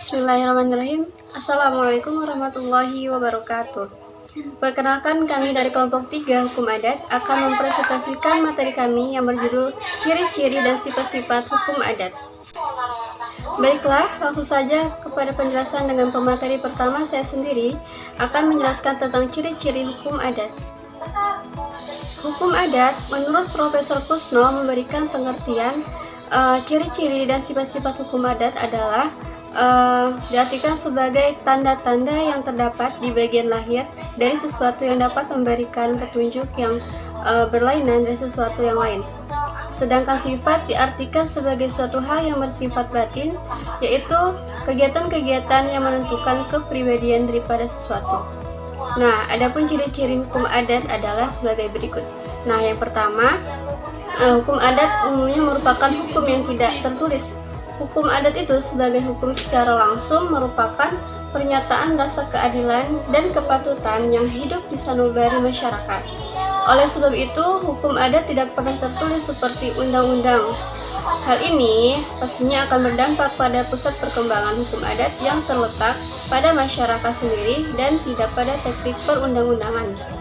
Bismillahirrahmanirrahim. Assalamualaikum warahmatullahi wabarakatuh. Perkenalkan, kami dari kelompok 3 Hukum Adat akan mempresentasikan materi kami yang berjudul Ciri-ciri dan sifat-sifat hukum adat. Baiklah, langsung saja kepada penjelasan dengan pemateri pertama. Saya sendiri akan menjelaskan tentang ciri-ciri hukum adat. Hukum adat menurut Profesor Kusno memberikan pengertian ciri-ciri dan sifat-sifat hukum adat adalah diartikan sebagai tanda-tanda yang terdapat di bagian lahir dari sesuatu yang dapat memberikan petunjuk yang berlainan dari sesuatu yang lain. Sedangkan sifat diartikan sebagai suatu hal yang bersifat batin, yaitu kegiatan-kegiatan yang menentukan kepribadian daripada sesuatu. Nah, adapun ciri-ciri hukum adat adalah sebagai berikut. Nah, yang pertama, hukum adat umumnya merupakan hukum yang tidak tertulis. Hukum adat itu sebagai hukum secara langsung merupakan pernyataan rasa keadilan dan kepatutan yang hidup di sanubari masyarakat. Oleh sebab itu, hukum adat tidak pernah tertulis seperti undang-undang. Hal ini pastinya akan berdampak pada pusat perkembangan hukum adat yang terletak pada masyarakat sendiri dan tidak pada teknik perundang-undangan.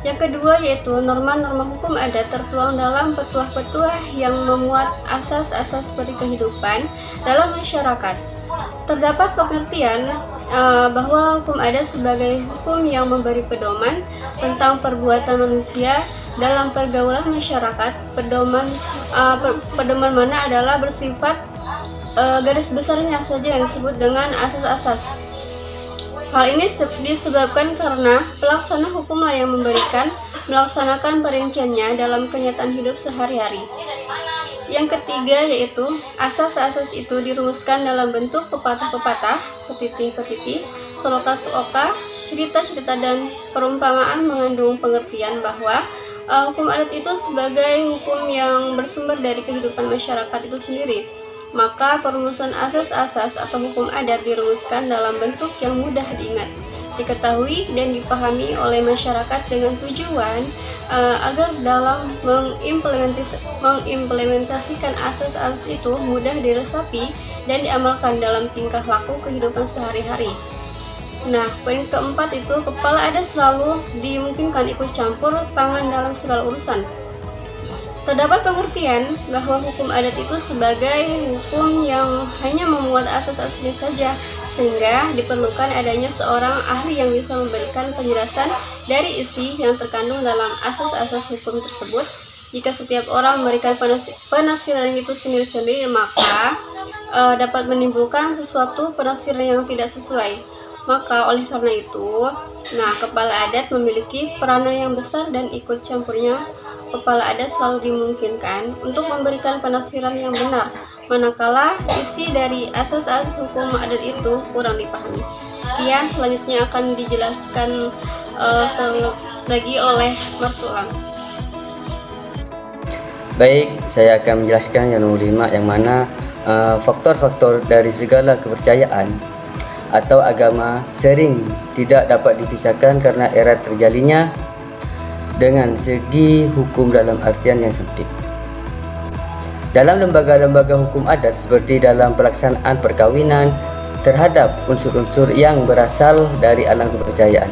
Yang kedua yaitu norma-norma hukum adat tertuang dalam petuah-petuah yang memuat asas-asas seperti kehidupan dalam masyarakat. Terdapat pengertian bahwa hukum adat sebagai hukum yang memberi pedoman tentang perbuatan manusia dalam pergaulan masyarakat. Pedoman mana adalah bersifat garis besarnya saja yang disebut dengan asas-asas. Hal ini disebabkan karena pelaksana hukumlah yang melaksanakan perinciannya dalam kenyataan hidup sehari-hari. Yang ketiga yaitu asas-asas itu dirumuskan dalam bentuk pepatah-pepatah, petitih-petitih, seloka-seloka, cerita-cerita dan perumpamaan mengandung pengertian bahwa hukum adat itu sebagai hukum yang bersumber dari kehidupan masyarakat itu sendiri. Maka perumusan asas-asas atau hukum adat dirumuskan dalam bentuk yang mudah diingat, diketahui dan dipahami oleh masyarakat dengan tujuan agar dalam mengimplementasikan asas-asas itu mudah diresapi dan diamalkan dalam tingkah laku kehidupan sehari-hari. Nah, poin keempat itu kepala adat selalu dimungkinkan ikut campur tangan dalam segala urusan. Terdapat pengertian bahwa hukum adat itu sebagai hukum yang hanya memuat asas-asasnya saja, sehingga diperlukan adanya seorang ahli yang bisa memberikan penjelasan dari isi yang terkandung dalam asas-asas hukum tersebut. Jika setiap orang memberikan penafsiran itu sendiri-sendiri, maka dapat menimbulkan sesuatu penafsiran yang tidak sesuai. Maka oleh karena itu, kepala adat memiliki peranan yang besar dan ikut campurnya kepala adat selalu dimungkinkan untuk memberikan penafsiran yang benar, manakala isi dari asas-asas hukum adat itu kurang dipahami. Sekian, selanjutnya akan dijelaskan lagi oleh Marsulam. Baik, saya akan menjelaskan yang nomor 5, yang mana faktor-faktor dari segala kepercayaan atau agama sering tidak dapat dipisahkan karena erat terjalinnya dengan segi hukum dalam artian yang sempit. Dalam lembaga-lembaga hukum adat seperti dalam pelaksanaan perkawinan terhadap unsur-unsur yang berasal dari alam kepercayaan.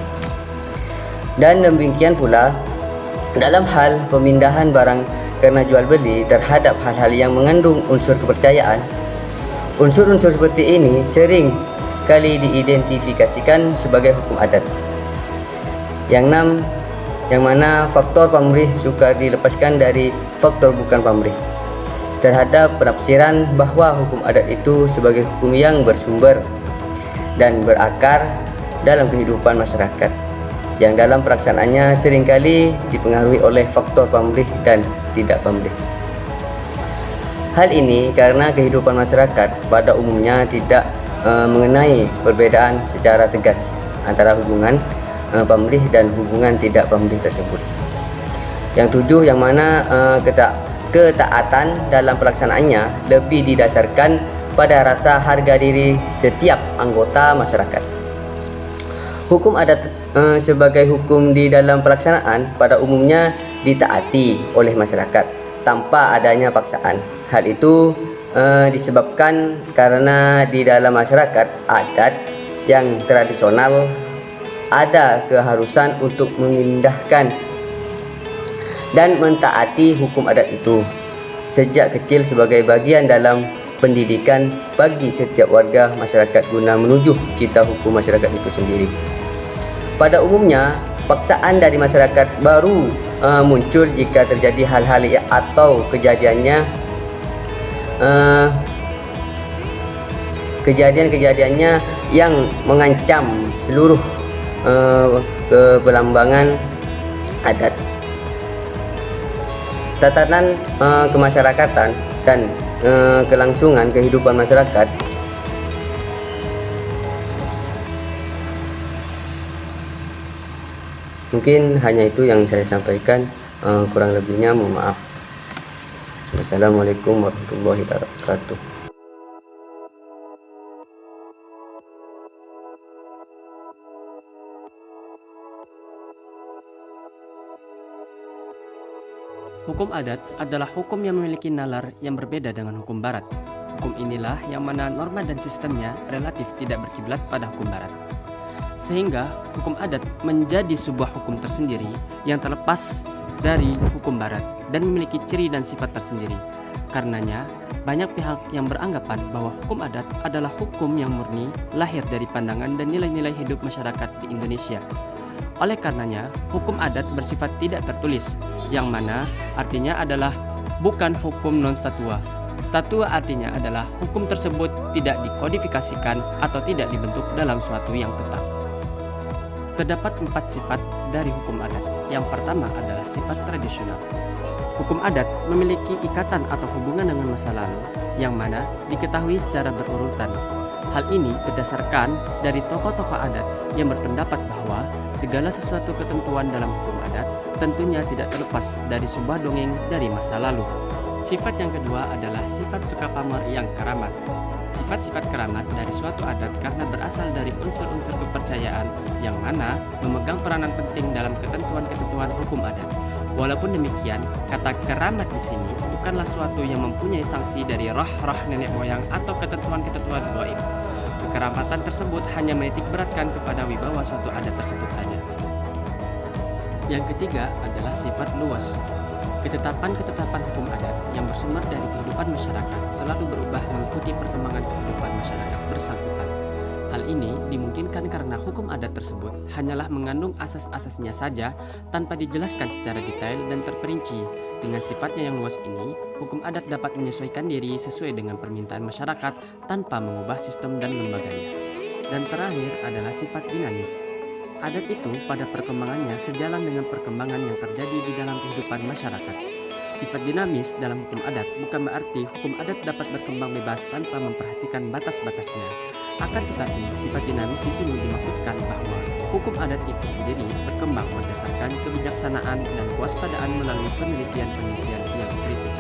Dan demikian pula dalam hal pemindahan barang karena jual beli terhadap hal-hal yang mengandung unsur kepercayaan. Unsur-unsur seperti ini sering kali diidentifikasikan sebagai hukum adat. Yang 6, yang mana faktor pamrih sukar dilepaskan dari faktor bukan pamrih terhadap penafsiran bahwa hukum adat itu sebagai hukum yang bersumber dan berakar dalam kehidupan masyarakat, yang dalam pelaksanaannya seringkali dipengaruhi oleh faktor pamrih dan tidak pamrih. Hal ini karena kehidupan masyarakat pada umumnya tidak mengenai perbedaan secara tegas antara hubungan pamrih dan hubungan tidak pamrih tersebut. Yang 7, yang mana ketaatan dalam pelaksanaannya lebih didasarkan pada rasa harga diri setiap anggota masyarakat. Hukum adat sebagai hukum di dalam pelaksanaan pada umumnya ditaati oleh masyarakat tanpa adanya paksaan. Hal itu disebabkan karena di dalam masyarakat adat yang tradisional ada keharusan untuk mengindahkan dan mentaati hukum adat itu sejak kecil sebagai bagian dalam pendidikan bagi setiap warga masyarakat guna menuju cita hukum masyarakat itu sendiri. Pada umumnya, paksaan dari masyarakat baru muncul jika terjadi hal-hal atau kejadiannya yang mengancam seluruh keberlambang adat, tatanan kemasyarakatan dan kelangsungan kehidupan masyarakat. Mungkin hanya itu yang saya sampaikan, kurang lebihnya mohon maaf. Wassalamualaikum warahmatullahi wabarakatuh. Hukum adat adalah hukum yang memiliki nalar yang berbeda dengan hukum barat. Hukum inilah yang mana norma dan sistemnya relatif tidak berkiblat pada hukum barat. Sehingga hukum adat menjadi sebuah hukum tersendiri yang terlepas dari hukum barat dan memiliki ciri dan sifat tersendiri. Karenanya, banyak pihak yang beranggapan bahwa hukum adat adalah hukum yang murni lahir dari pandangan dan nilai-nilai hidup masyarakat di Indonesia. Oleh karenanya, hukum adat bersifat tidak tertulis, yang mana artinya adalah bukan hukum non-statua. Statua artinya adalah hukum tersebut tidak dikodifikasikan atau tidak dibentuk dalam suatu yang tetap. Terdapat 4 sifat dari hukum adat. Yang pertama adalah sifat tradisional. Hukum adat memiliki ikatan atau hubungan dengan masa lalu, yang mana diketahui secara berurutan. Hal ini berdasarkan dari tokoh-tokoh adat yang berpendapat bahwa segala sesuatu ketentuan dalam hukum adat tentunya tidak terlepas dari sebuah dongeng dari masa lalu. Sifat yang kedua adalah sifat sukapamer yang keramat. Sifat-sifat keramat dari suatu adat karena berasal dari unsur-unsur kepercayaan yang mana memegang peranan penting dalam ketentuan-ketentuan hukum adat. Walaupun demikian, kata keramat di sini bukanlah suatu yang mempunyai sanksi dari roh-roh nenek moyang atau ketentuan-ketentuan gaib. Kekeramatan tersebut hanya menitik beratkan kepada wibawa suatu adat tersebut saja. Yang ketiga adalah sifat luas. Ketetapan-ketetapan hukum adat yang bersumber dari kehidupan masyarakat selalu berubah mengikuti perkembangan kehidupan masyarakat bersangkutan. Hal ini dimungkinkan karena hukum adat tersebut hanyalah mengandung asas-asasnya saja tanpa dijelaskan secara detail dan terperinci. Dengan sifatnya yang luas ini, hukum adat dapat menyesuaikan diri sesuai dengan permintaan masyarakat tanpa mengubah sistem dan lembaganya. Dan terakhir adalah sifat dinamis. Adat itu pada perkembangannya sejalan dengan perkembangan yang terjadi di dalam kehidupan masyarakat. Sifat dinamis dalam hukum adat bukan berarti hukum adat dapat berkembang bebas tanpa memperhatikan batas-batasnya. Akan tetapi, sifat dinamis di sini dimaksudkan bahwa hukum adat itu sendiri berkembang berdasarkan kebijaksanaan dan kewaspadaan melalui penelitian-penelitian yang kritis.